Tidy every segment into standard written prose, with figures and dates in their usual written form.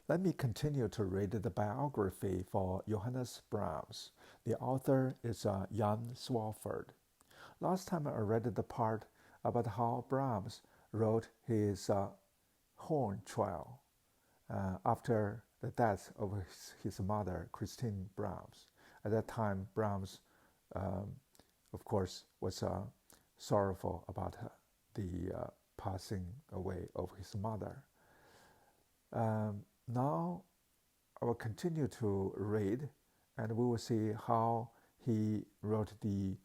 Let me continue to read the biography for Johannes Brahms. The author is Jan Swafford. Last time I read the part about how Brahms wrote his horn trial after the death of his mother, Christine Brahms. At that time, Brahms, um, of course, was sorrowful about the passing away of his mother. Now I will continue to read, and we will see how he wrote the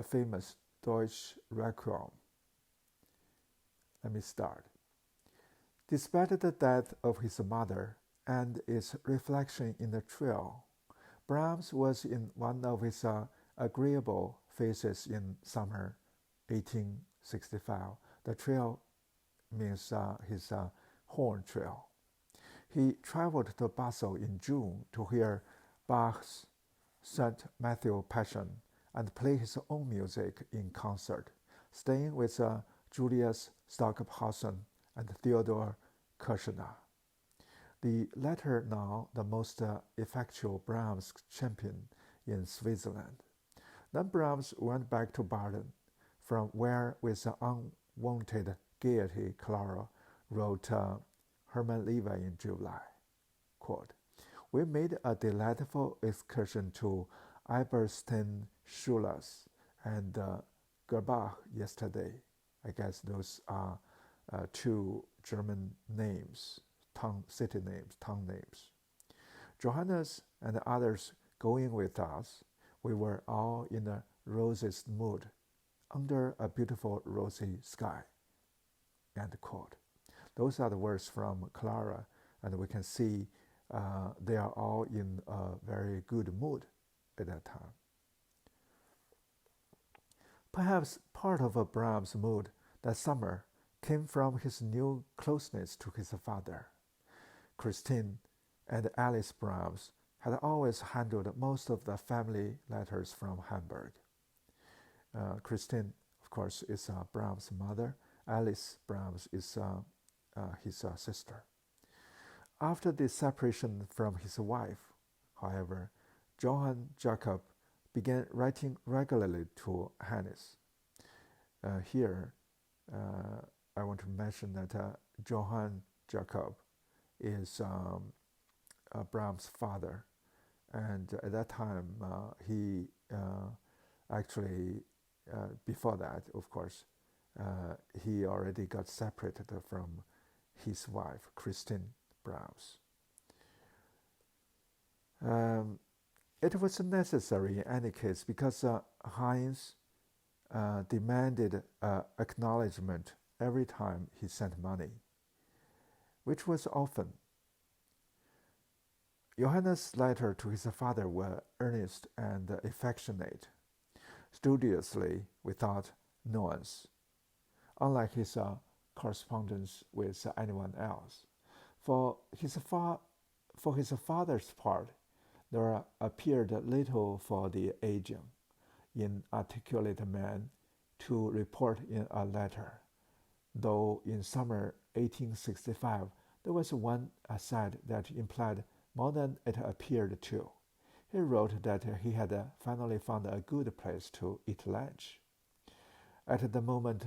famous Deutsche Requiem. Let me start. Despite the death of his mother and its reflection in the trio, Brahms was in one of his agreeable phases in summer 1865. The trio means his horn trio. He traveled to Basel in June to hear Bach's St. Matthew Passion and play his own music in concert, staying with Julius Stockhausen and Theodor Kirchner. The latter now the most effectual Brahms champion in Switzerland. Then Brahms went back to Baden, from where, with unwonted gaiety, Clara wrote Hermann Levi in July. Quote, "We made a delightful excursion to Eberstein-Schulers and Gerbach yesterday." I guess those are two German names, city names, town names. Johannes and the others going with us, we were all in a rosiest mood, under a beautiful rosy sky. End quote. Those are the words from Clara, and we can see they are all in a very good mood at that time. Perhaps part of Brahms' mood that summer came from his new closeness to his father. Christine and Alice Brahms had always handled most of the family letters from Hamburg. Christine, of course, is Brahms' mother. Alice Brahms is his sister. After the separation from his wife, however, Johann Jacob began writing regularly to Hannes. Here, I want to mention that Johann Jacob is Brahms' father, and at that time he actually, before that, of course, he already got separated from his wife, Christine Brahms. It was necessary in any case because Heinz demanded acknowledgement every time he sent money, which was often. Johannes' letters to his father were earnest and affectionate, studiously without nuance, unlike his correspondence with anyone else. For his father's part, there appeared little for the aging, inarticulate man to report in a letter, though in summer 1865 there was one aside that implied more than it appeared to. He wrote that he had finally found a good place to eat lunch. At the moment,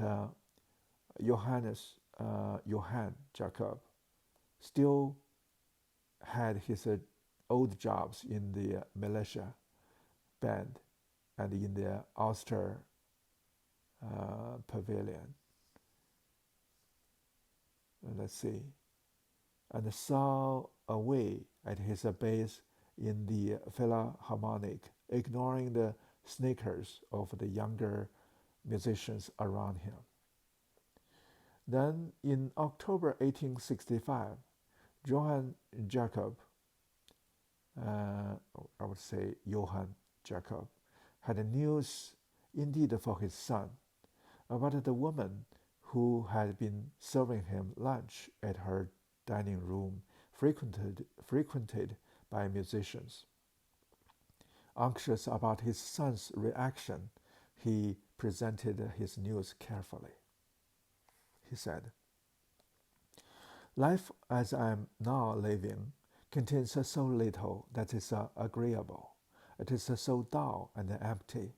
Johann Jacob still had his old jobs in the militia band and in the Ulster pavilion. Let's see. And saw away at his base in the Philharmonic, ignoring the sneakers of the younger musicians around him. Then, in October 1865, Johann Jacob, I would say Johann Jacob, had news indeed for his son about the woman who had been serving him lunch at her dining room frequented by musicians. Anxious about his son's reaction, he presented his news carefully. He said, Life as I am now living contains so little that is agreeable. It is so dull and empty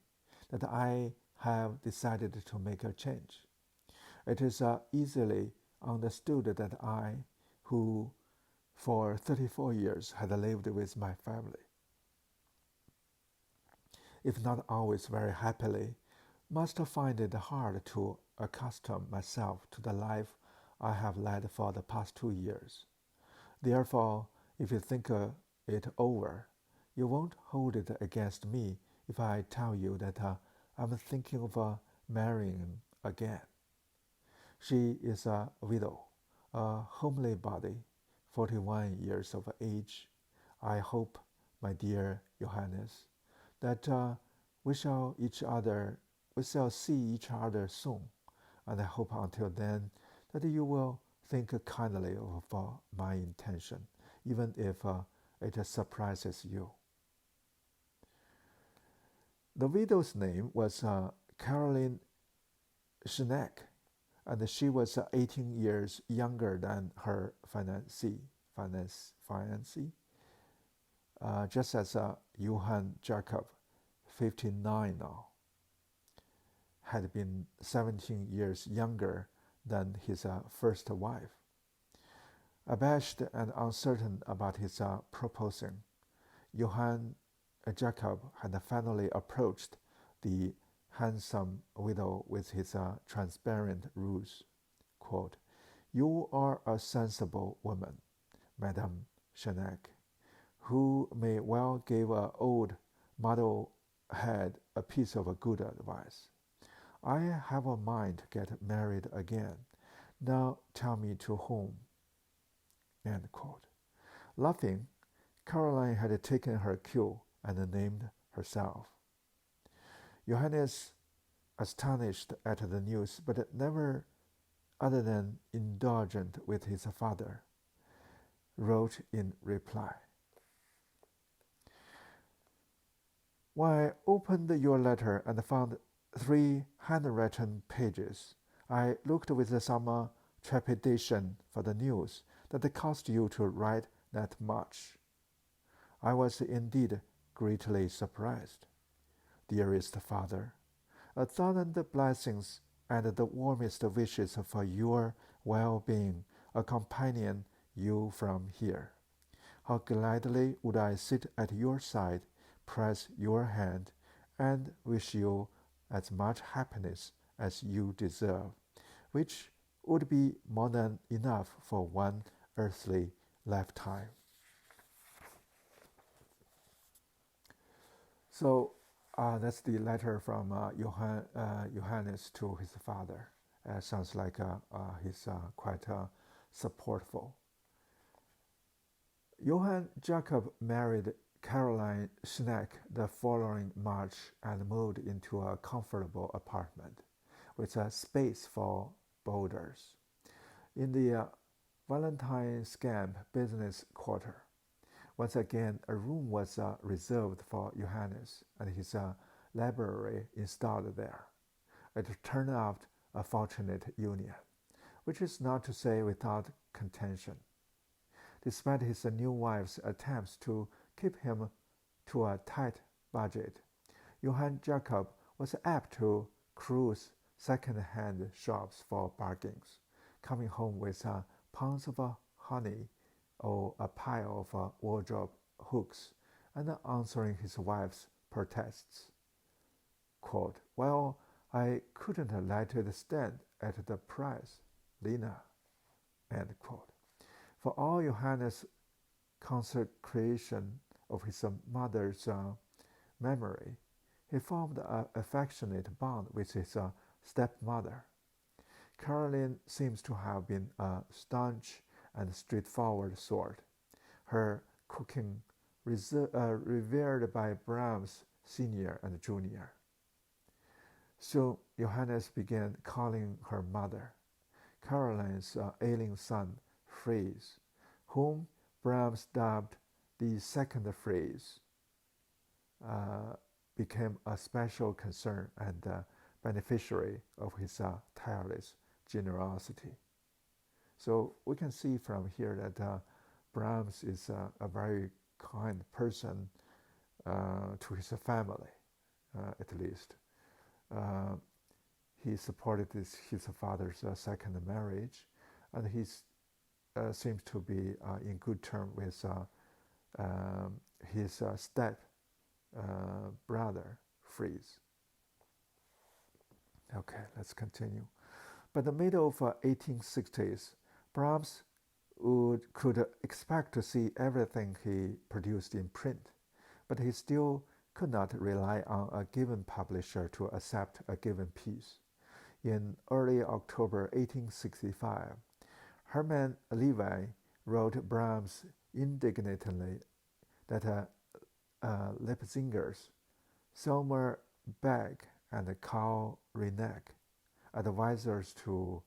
that I have decided to make a change. It is easily understood that I, who for 34 years had lived with my family, if not always very happily, must find it hard to accustom myself to the life I have led for the past 2 years. Therefore, if you think it over, you won't hold it against me if I tell you that I'm thinking of marrying again. She is a widow, a homely body, 41 years of age. I hope, my dear Johannes, that we shall we shall see each other soon, and I hope until then that you will think kindly of my intention, even if it surprises you. The widow's name was Caroline Schneck, and she was 18 years younger than her fiancé, just as Johann Jacob, 59 now, had been 17 years younger than his first wife. Abashed and uncertain about his proposing, Johann Jacob had finally approached the handsome widow with his transparent ruse. Quote, "You are a sensible woman, Madame Chenac, who may well give an old muddle-head a piece of good advice. I have a mind to get married again. Now tell me to whom." End quote. Laughing, Caroline had taken her cue and named herself. Johannes, astonished at the news, but never other than indulgent with his father, wrote in reply, "When I opened your letter and found 3 handwritten pages, I looked with some trepidation for the news that caused you to write that much. I was indeed greatly surprised. Dearest father, 1,000 blessings and the warmest wishes for your well-being accompany you from here. How gladly would I sit at your side, press your hand, and wish you as much happiness as you deserve, which would be more than enough for one earthly lifetime." So that's the letter from Johannes to his father. Sounds like he's quite supportful. Johann Jacob married Caroline Schneck the following March and moved into a comfortable apartment with a space for boarders in the Valentine Scamp business quarter. Once again, a room was reserved for Johannes and his library installed there. It turned out a fortunate union, which is not to say without contention. Despite his new wife's attempts to keep him to a tight budget, Johann Jacob was apt to cruise second-hand shops for bargains, coming home with pounds of honey or a pile of wardrobe hooks, and answering his wife's protests. Quote, "Well, I couldn't let it stand at the price, Lena." End quote. For all Johannes' consecration of his mother's memory, he formed an affectionate bond with his stepmother. Caroline seems to have been a staunch and straightforward sort, her cooking revered by Brahms Senior and Junior. Soon Johannes began calling her mother, Caroline's ailing son Fritz, whom Brahms dubbed the second Fritz, became a special concern and beneficiary of his tireless generosity. So we can see from here that Brahms is a very kind person to his family, at least. Uh, he supported his father's second marriage, and he seems to be in good term with his step brother, Fries. Okay, let's continue. By the middle of 1860s, Brahms could expect to see everything he produced in print, but he still could not rely on a given publisher to accept a given piece. In early October 1865, Hermann Levi wrote Brahms indignantly that Leipzingers Selmer Beck and Karl Reineck, advisors to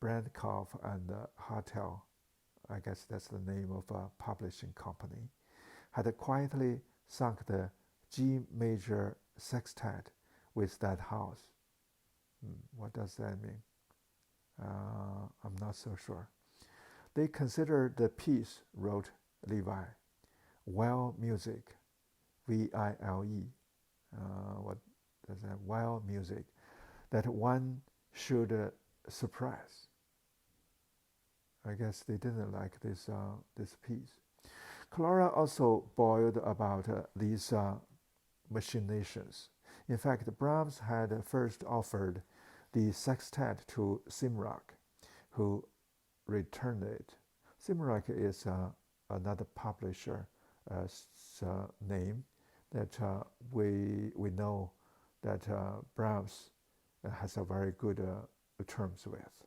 Brandkopf and Hartel, I guess that's the name of a publishing company, had quietly sunk the G major sextet with that house. What does that mean? I'm not so sure. They considered the piece, wrote Levi, well music, Vile. What does that? Well music, that one should suppress. I guess they didn't like this piece. Clara also boiled about these machinations. In fact, Brahms had first offered the sextet to Simrock, who returned it. Simrock is another publisher name that we know that Brahms has a very good terms with.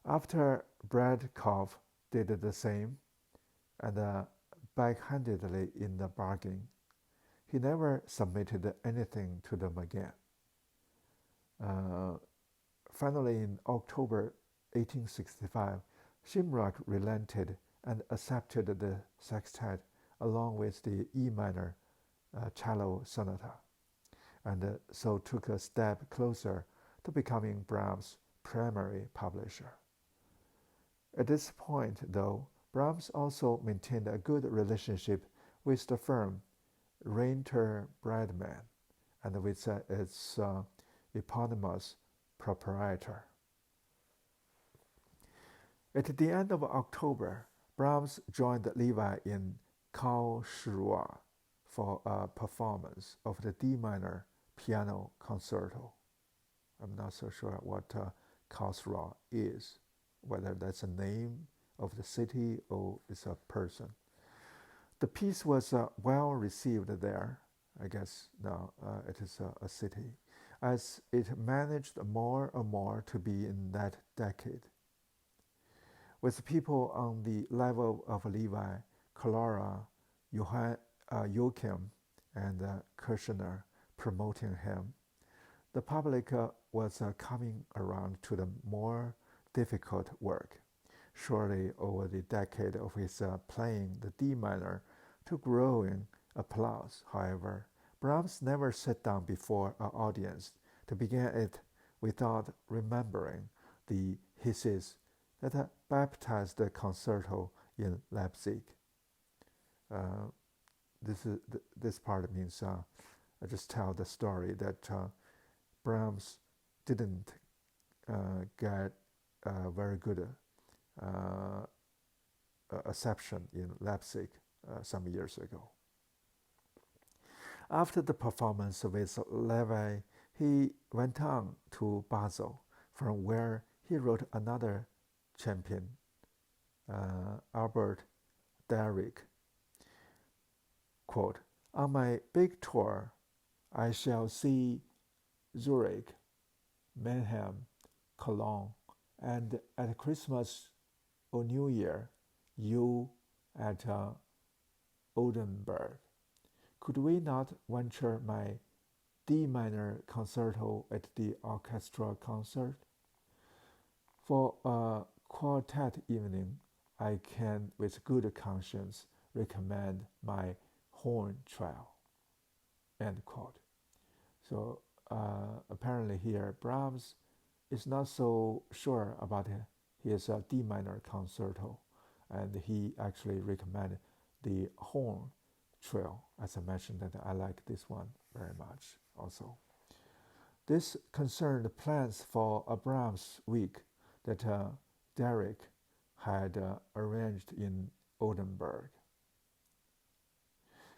After Bradkov did the same, and backhandedly in the bargain, he never submitted anything to them again. Finally, in October 1865, Simrock relented and accepted the sextet along with the E minor cello sonata, and so took a step closer to becoming Brahms' primary publisher. At this point, though, Brahms also maintained a good relationship with the firm Reinter Bradman and with its eponymous proprietor. At the end of October, Brahms joined Levi in Karlsruhe for a performance of the D minor piano concerto. I'm not so sure what Karlsruhe is, whether that's a name of the city or it's a person. The piece was well received there. I guess now it is a city, as it managed more and more to be in that decade. With people on the level of Levi, Clara, Joachim, and Kirchner promoting him, the public was coming around to the more difficult work. Surely over the decade of his playing the D minor to growing applause, however, Brahms never sat down before an audience to begin it without remembering the hisses that baptized the concerto in Leipzig. This part means I just tell the story that Brahms didn't get a very good acceptance in Leipzig some years ago. After the performance with Levi, he went on to Basel, from where he wrote another champion, Albert Derrick. Quote, on my big tour, I shall see Zurich, Mannheim, Cologne, and at Christmas or New Year, you at Oldenburg. Could we not venture my D minor concerto at the orchestra concert? For a quartet evening, I can with good conscience recommend my horn trio. End quote. So apparently here, Brahms is not so sure about his D minor concerto, and he actually recommended the horn trio. As I mentioned, that I like this one very much also. This concerned plans for a Brahms week that Derek had arranged in Oldenburg.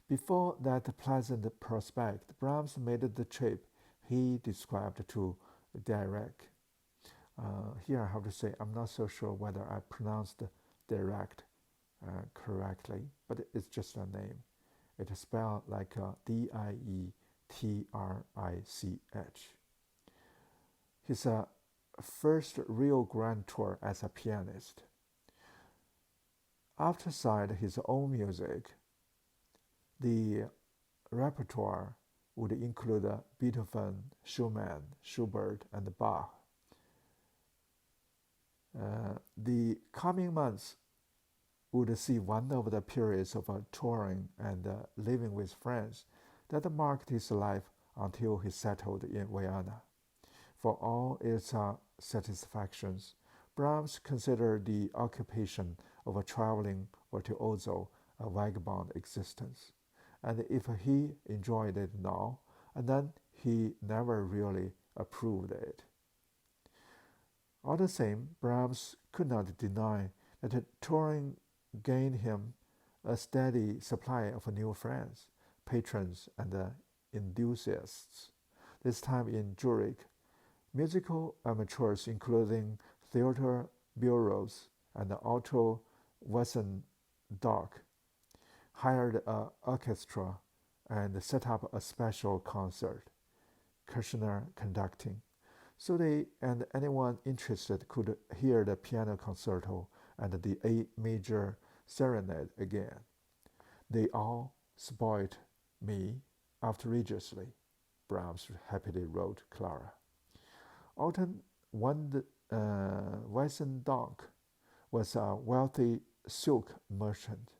Before that pleasant prospect, Brahms made the trip he described to Derek. Here I have to say I'm not so sure whether I pronounced direct correctly, but it's just a name. It is spelled like Dietrich. His first real grand tour as a pianist. Outside his own music, the repertoire would include Beethoven, Schumann, Schubert, and Bach. The coming months would see one of the periods of touring and living with friends that marked his life until he settled in Vienna. For all its satisfactions, Brahms considered the occupation of a traveling virtuoso a vagabond existence, and if he enjoyed it now, and then he never really approved it. All the same, Brahms could not deny that touring gained him a steady supply of new friends, patrons, and enthusiasts. This time in Zurich, musical amateurs, including theater bureaus and Otto Wesendonck, hired an orchestra and set up a special concert, Kirchner conducting, so they and anyone interested could hear the piano concerto and the A major serenade again. They all spoiled me outrageously, Brahms happily wrote Clara. Otto Wesendonck was a wealthy silk merchant,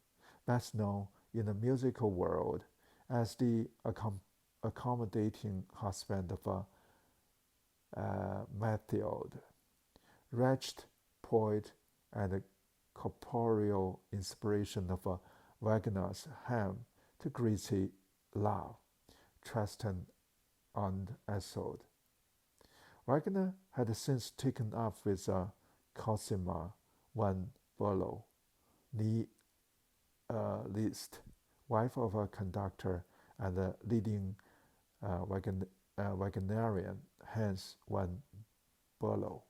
best known in the musical world as the accommodating husband of Mathilde, wretched poet and corporeal inspiration of Wagner's hymn to greasy love, Tristan und Isolde. Wagner had since taken up with Cosima von Bülow, Liszt, wife of a conductor and a leading Wagnerian Hans von Bülow.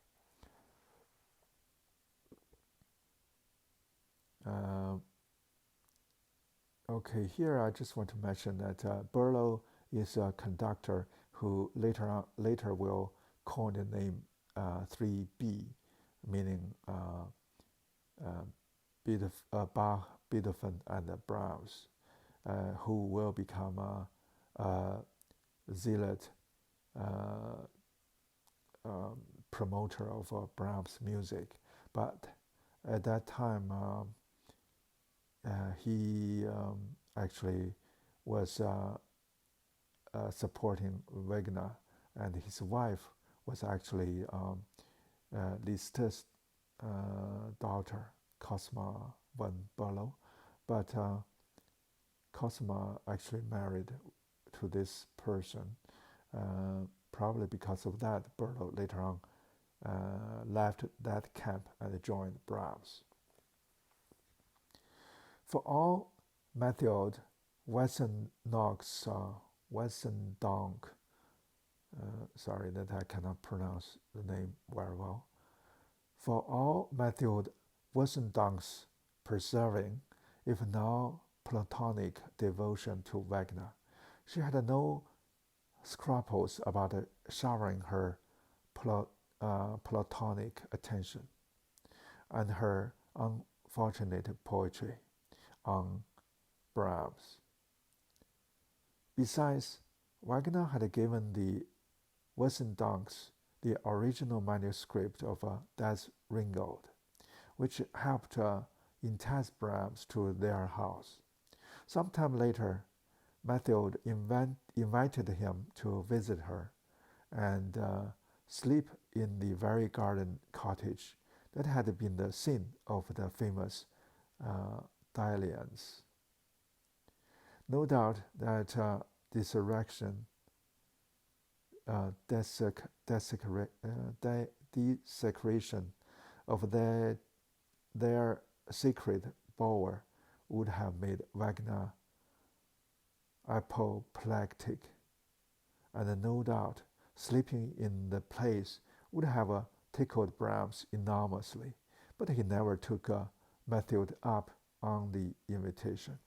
Okay, here I just want to mention that Bülow is a conductor who later will coin the name 3B, meaning Bach, Beethoven, and Brahms, who will become a zealot promoter of Brahms music. But at that time, he actually was supporting Wagner, and his wife was actually Liszt's daughter, Cosima von Bülow. But Cosima actually married to this person. Probably because of that, Bülow later on left that camp and joined Brahms. For all Mathilde Wesendonck's sorry that I cannot pronounce the name very well. For all Mathilde Wesendonck's persevering, if now platonic devotion to Wagner, she had no scruples about showering her platonic attention and her unfortunate poetry on Brahms. Besides, Wagner had given the Wesendonck's the original manuscript of Das Ringgold, which helped entice Brahms to their house. Sometime later, Mathilde invited him to visit her and sleep in the very garden cottage that had been the scene of the famous dalliance. No doubt that desecration of their sacred bower would have made Wagner apoplectic, and no doubt sleeping in the place would have tickled Brahms enormously, but he never took Matthew up on the invitation.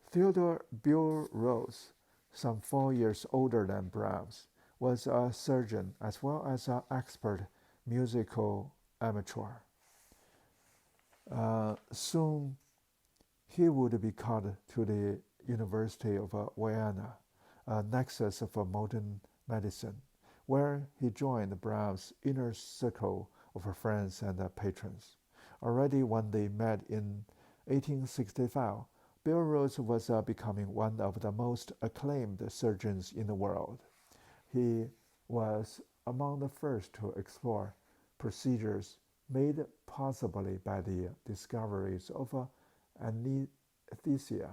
Theodore Burroughs, some 4 years older than Brahms, was a surgeon as well as an expert musical amateur. Soon he would be called to the University of Vienna, a nexus of modern medicine, where he joined Brahms' inner circle of friends and patrons. Already when they met in 1865, Burroughs was becoming one of the most acclaimed surgeons in the world. He was among the first to explore procedures made possibly by the discoveries of anesthesia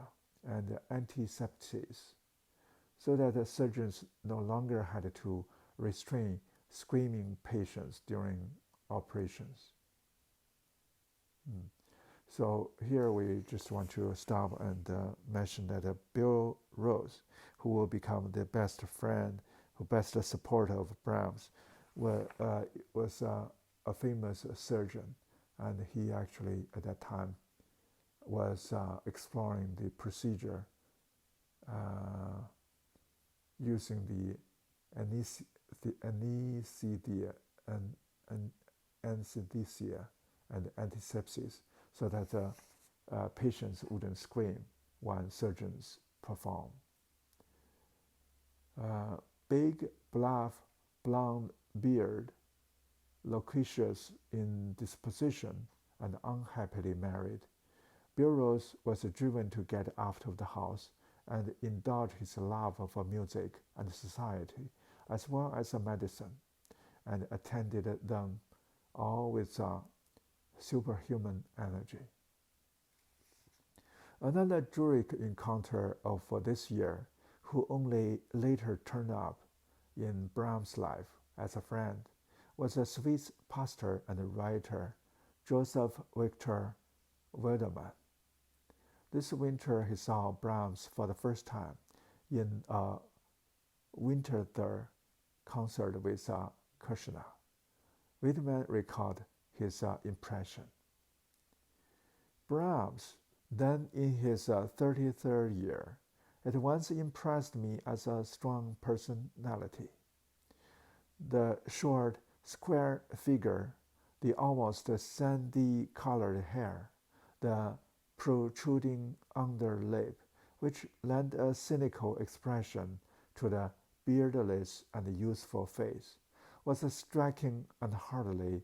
and antisepsis, so that surgeons no longer had to restrain screaming patients during operations. So here we just want to stop and mention that Bill Rose, who will become the best friend, who best supporter of Brahms, was a famous surgeon, and he actually at that time was exploring the procedure using the anesthesia and antisepsis, so that patients wouldn't scream when surgeons perform. Big, bluff, blonde beard, loquacious in disposition, and unhappily married, Burroughs was driven to get out of the house and indulge his love of music and society, as well as medicine, and attended them all with superhuman energy. Another Zurich encounter of this year, who only later turned up in Brahms' life as a friend, was a Swiss pastor and writer, Joseph Victor Wildermann. This winter he saw Brahms for the first time in a Winterthur concert with Kushner. Wildermann recalled his impression. Brahms, then in his 33rd year, at once impressed me as a strong personality. The short, square figure, the almost sandy-colored hair, the protruding underlip, which lent a cynical expression to the beardless and youthful face, was striking and hardly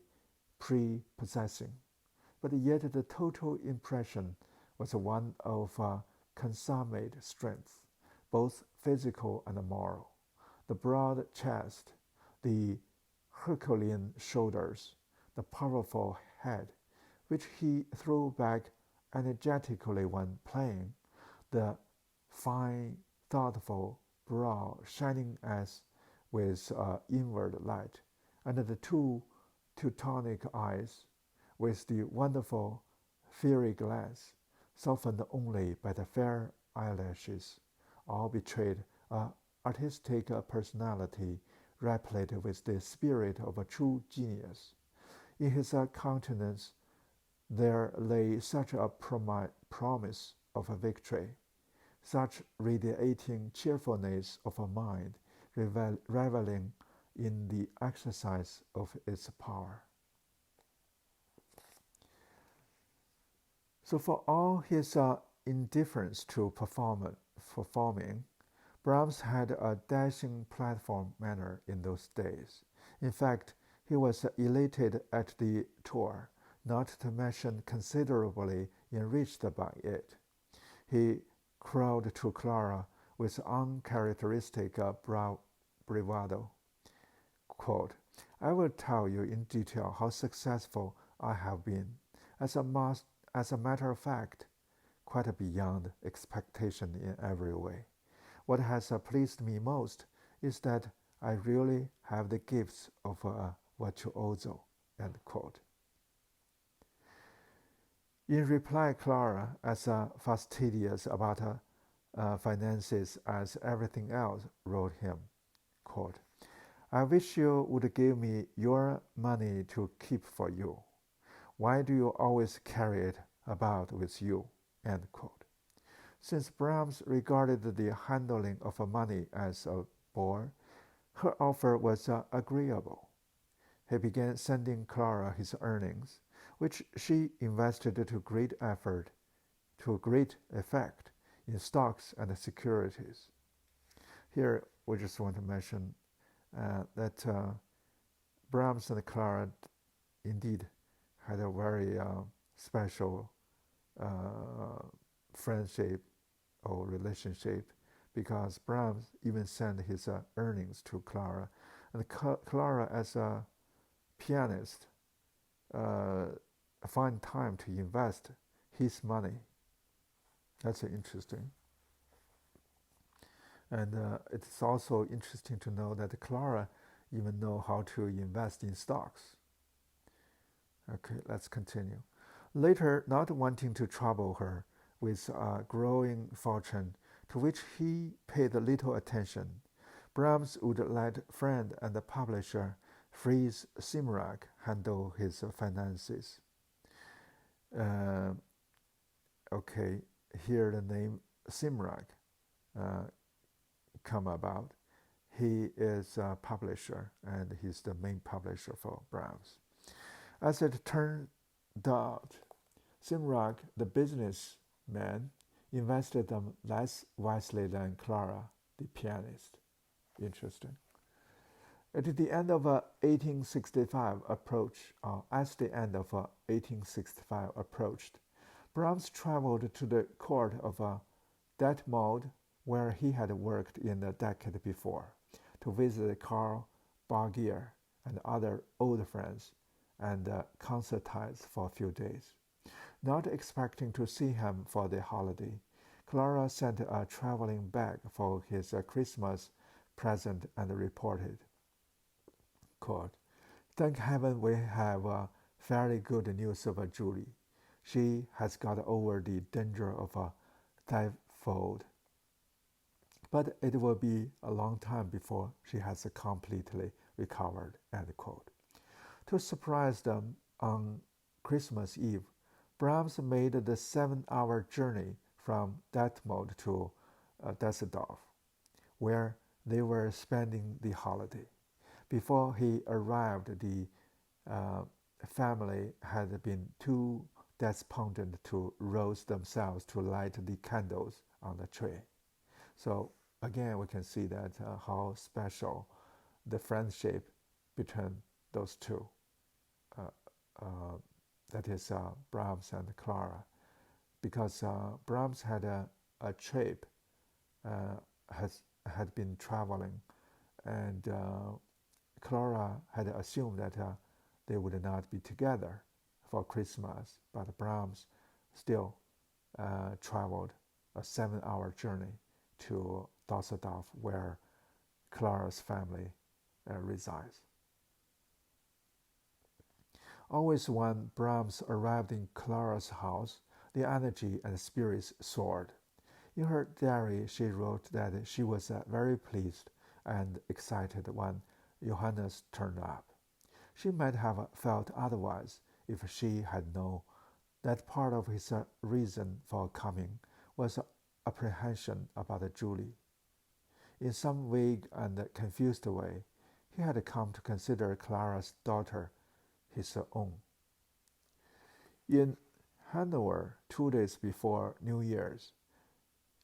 prepossessing, but yet the total impression was one of consummate strength, both physical and moral. The broad chest, the Herculean shoulders, the powerful head, which he threw back energetically when playing, the fine, thoughtful brow shining as with inward light, and the two Teutonic eyes, with the wonderful fiery glance, softened only by the fair eyelashes, all betrayed an artistic personality replete with the spirit of a true genius. In his countenance there lay such a promise of victory, such radiating cheerfulness of a mind, reveling in the exercise of its power. So for all his indifference to performing, Brahms had a dashing platform manner in those days. In fact, he was elated at the tour, not to mention considerably enriched by it. He crowed to Clara with uncharacteristic bravado. Quote, I will tell you in detail how successful I have been. As a matter of fact, quite beyond expectation in every way. What has pleased me most is that I really have the gifts of a virtuoso. End quote. In reply, Clara, as fastidious about her finances as everything else, wrote him, quote, I wish you would give me your money to keep for you. Why do you always carry it about with you? End quote. Since Brahms regarded the handling of money as a bore, her offer was agreeable. He began sending Clara his earnings, which she invested to great effect in stocks and securities. Here, we just want to mention that Brahms and Clara indeed had a very special friendship or relationship, because Brahms even sent his earnings to Clara, and Clara, as a pianist, find time to invest his money. That's interesting. And it's also interesting to know that Clara even know how to invest in stocks. Okay, let's continue. Later, not wanting to trouble her with a growing fortune to which he paid little attention, Brahms would let friend and publisher Fritz Simrak handle his finances. Okay, here the name Simrak come about. He is a publisher, and he's the main publisher for Brahms. As it turned out, Simrak, the businessman, invested them less wisely than Clara, the pianist. Interesting. At the end of 1865 approached, Brahms traveled to the court of Detmold, where he had worked in a decade before, to visit Karl Bargier and other old friends, and concertize for a few days. Not expecting to see him for the holiday, Clara sent a traveling bag for his Christmas present and reported, quote, Thank heaven we have very good news of Julie. She has got over the danger of typhoid, but it will be a long time before she has completely recovered. End quote. To surprise them on Christmas Eve, Brahms made the 7-hour journey from Detmold to Düsseldorf, where they were spending the holiday. Before he arrived, the family had been too despondent to rouse themselves to light the candles on the tree. So again, we can see that how special the friendship between those two. That is Brahms and Clara, because Brahms had a trip, had been traveling, and Clara had assumed that they would not be together for Christmas, but Brahms still traveled a 7-hour journey to Düsseldorf, where Clara's family resides. Always when Brahms arrived in Clara's house, the energy and spirits soared. In her diary, she wrote that she was very pleased and excited when Johannes turned up. She might have felt otherwise if she had known that part of his reason for coming was apprehension about Julie. In some vague and confused way, he had come to consider Clara's daughter his own. In Hanover, 2 days before New Year's,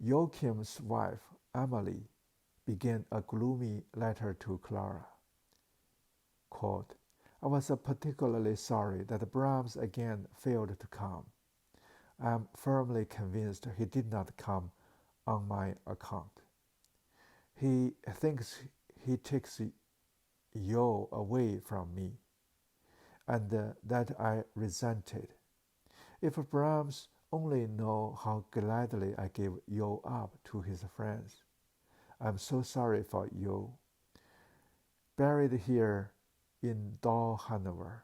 Joachim's wife, Emily, began a gloomy letter to Clara. Quote, I was particularly sorry that Brahms again failed to come. I am firmly convinced he did not come on my account. He thinks he takes you away from me, and that I resented. If Brahms only know how gladly I gave you up to his friends. I'm so sorry for you. Buried here in dull Hanover,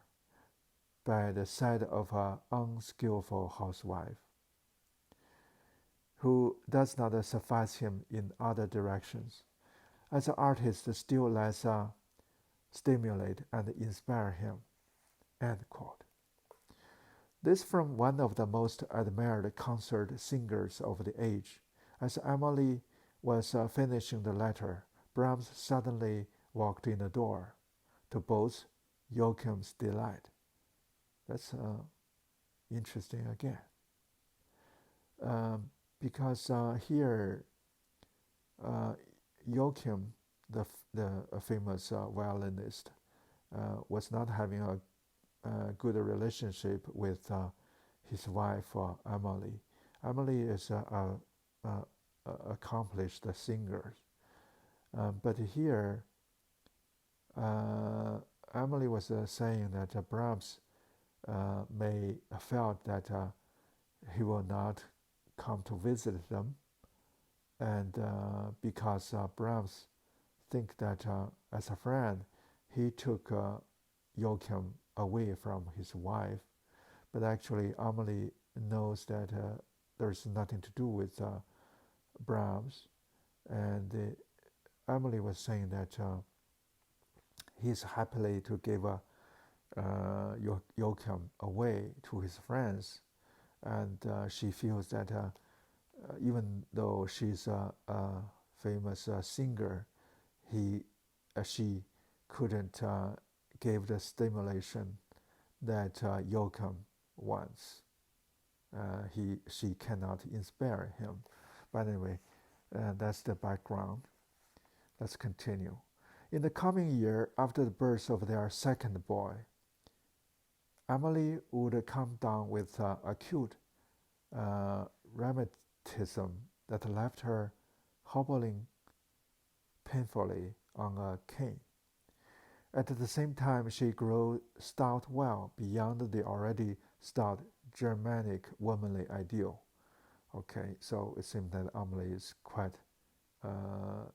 by the side of an unskillful housewife, who does not suffice him in other directions. As an artist, still less stimulate and inspire him. End quote. This from one of the most admired concert singers of the age. As Emily was finishing the letter, Brahms suddenly walked in the door, to both Joachim's delight. That's interesting again. Because here Joachim, the famous violinist, was not having a good relationship with his wife Emily. Emily is a accomplished singer, but here Emily was saying that Brahms may felt that he will not come to visit them, and because Brahms think that as a friend he took Joachim away from his wife, but actually Emily knows that there's nothing to do with Brahms, and Emily was saying that he's happily to give Joachim away to his friends, and she feels that even though she's a famous singer, she couldn't give the stimulation that Joachim wants. She cannot inspire him. But anyway, that's the background. Let's continue. In the coming year, after the birth of their second boy, Emily would come down with acute rheumatism that left her hobbling painfully on a cane. At the same time, she grew stout well beyond the already stout Germanic womanly ideal. Okay, so it seems that Emily is quite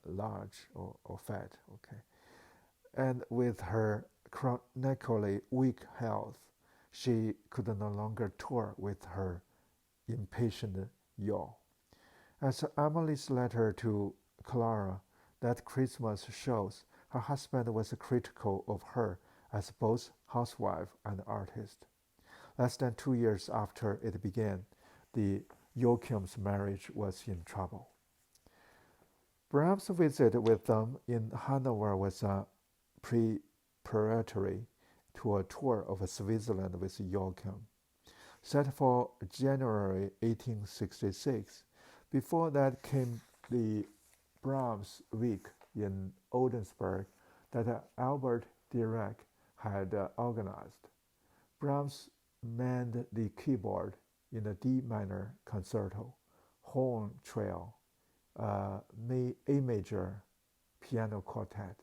large or fat. Okay, and with her chronically weak health, she could no longer tour with her impatient yaw. As Emily's letter to Clara that Christmas shows, her husband was critical of her as both housewife and artist. Less than 2 years after it began, the Joachim's marriage was in trouble. Brahms' visit with them in Hanover was preparatory to a tour of Switzerland with Joachim, set for January 1866. Before that came the Brahms Week in Oldenburg that Albert Dirac had organized. Brahms manned the keyboard in the D minor concerto, horn trio, A major piano quartet,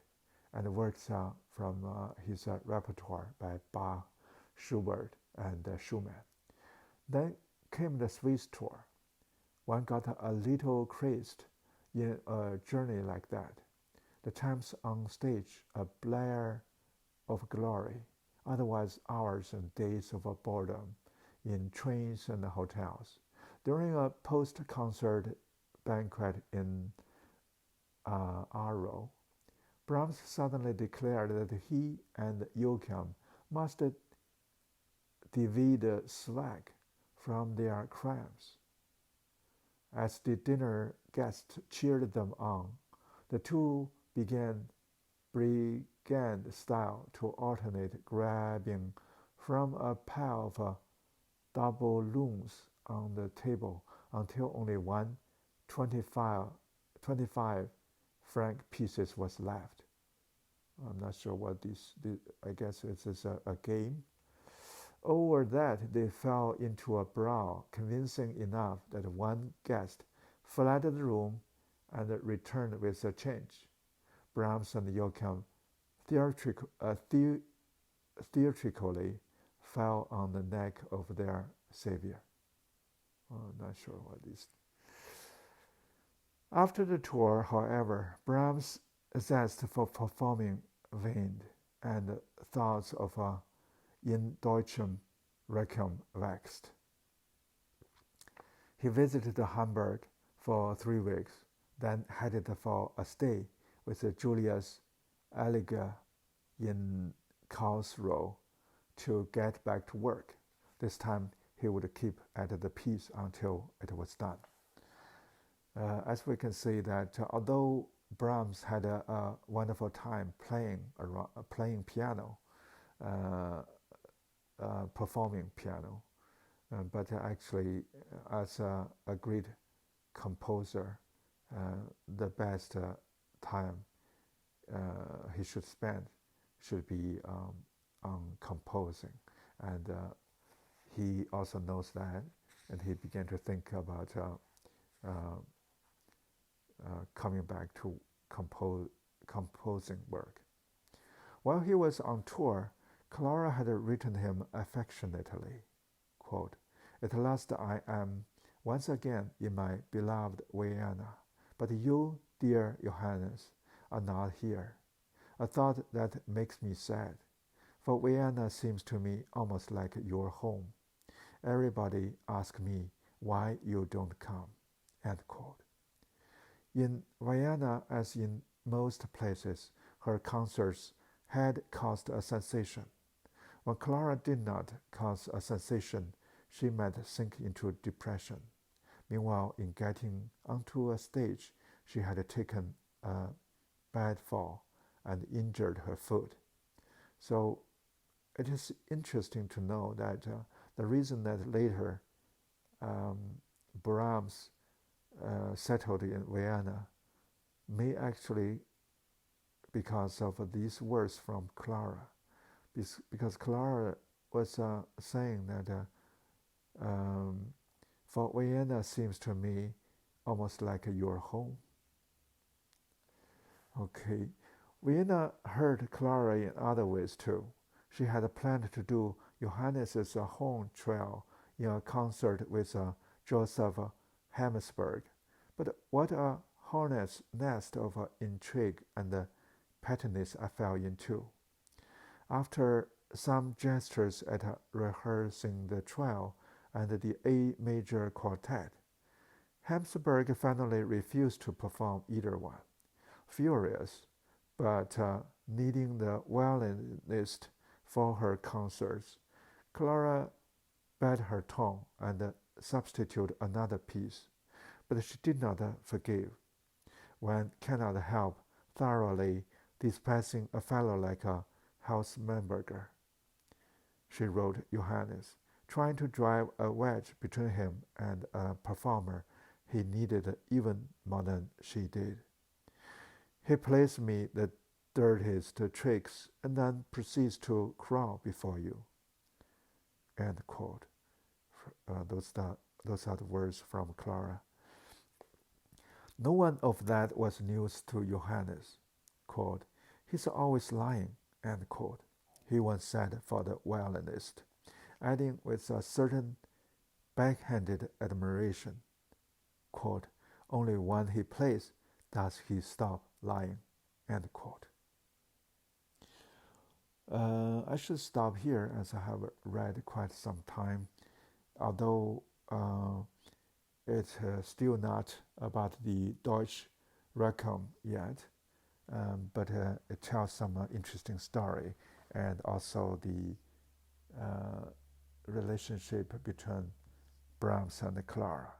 and works from his repertoire by Bach, Schubert, and Schumann. Then came the Swiss tour. One got a little crazed in a journey like that. The times on stage a blare of glory, otherwise hours and days of boredom in trains and hotels. During a post-concert banquet in Arro, Brahms suddenly declared that he and Joachim must divide the slack from their cramps. As the dinner guests cheered them on, the two began brigand style to alternate grabbing from a pile of double loons on the table until only one 25 franc pieces was left. I'm not sure what this I guess it's a game. Over that, they fell into a brawl, convincing enough that one guest fled the room and returned with a change. Brahms and Joachim theatrically fell on the neck of their savior. I'm not sure what this. After the tour, however, Brahms' zest for performing waned, and thoughts of a in Deutschem Requiem waxed. He visited Hamburg for 3 weeks, then headed for a stay with Julius Eliger in Karlsruhe to get back to work. This time he would keep at the piece until it was done. As we can see that although Brahms had a wonderful time playing piano, performing piano, but actually as a great composer, the best time he should spend should be on composing, and he also knows that, and he began to think about coming back to composing work. While he was on tour, Clara had written him affectionately, quote, "At last I am once again in my beloved Vienna, but you, dear Johannes, are not here. A thought that makes me sad, for Vienna seems to me almost like your home. Everybody asks me why you don't come." End quote. In Vienna, as in most places, her concerts had caused a sensation. When Clara did not cause a sensation, she might sink into depression. Meanwhile, in getting onto a stage, she had taken a bad fall and injured her foot. So it is interesting to know that the reason that later Brahms settled in Vienna may actually because of these words from Clara, because Clara was saying that for Vienna seems to me almost like your home. Okay, Vienna heard Clara in other ways too. She had planned to do Johannes's horn trio in a concert with Joseph Hammersberg, but what a hornet's nest of intrigue and pettiness I fell into. After some gestures at rehearsing the trio and the A major quartet, Hammersberg finally refused to perform either one. Furious, but needing the violinist for her concerts, Clara bit her tongue and substituted another piece, but she did not forgive. One cannot help thoroughly despising a fellow like a Hausmanberger, she wrote Johannes, trying to drive a wedge between him and a performer he needed even more than she did. He plays me the dirtiest tricks and then proceeds to crawl before you. End quote. Those are the words from Clara. No one of that was news to Johannes. Quote, "He's always lying," end quote, he once said for the violinist, adding with a certain backhanded admiration, quote, "Only when he plays does he stop lying," end quote. I should stop here as I have read quite some time, although it's still not about the Deutsch Requiem yet, but it tells some interesting story, and also the relationship between Brahms and Clara.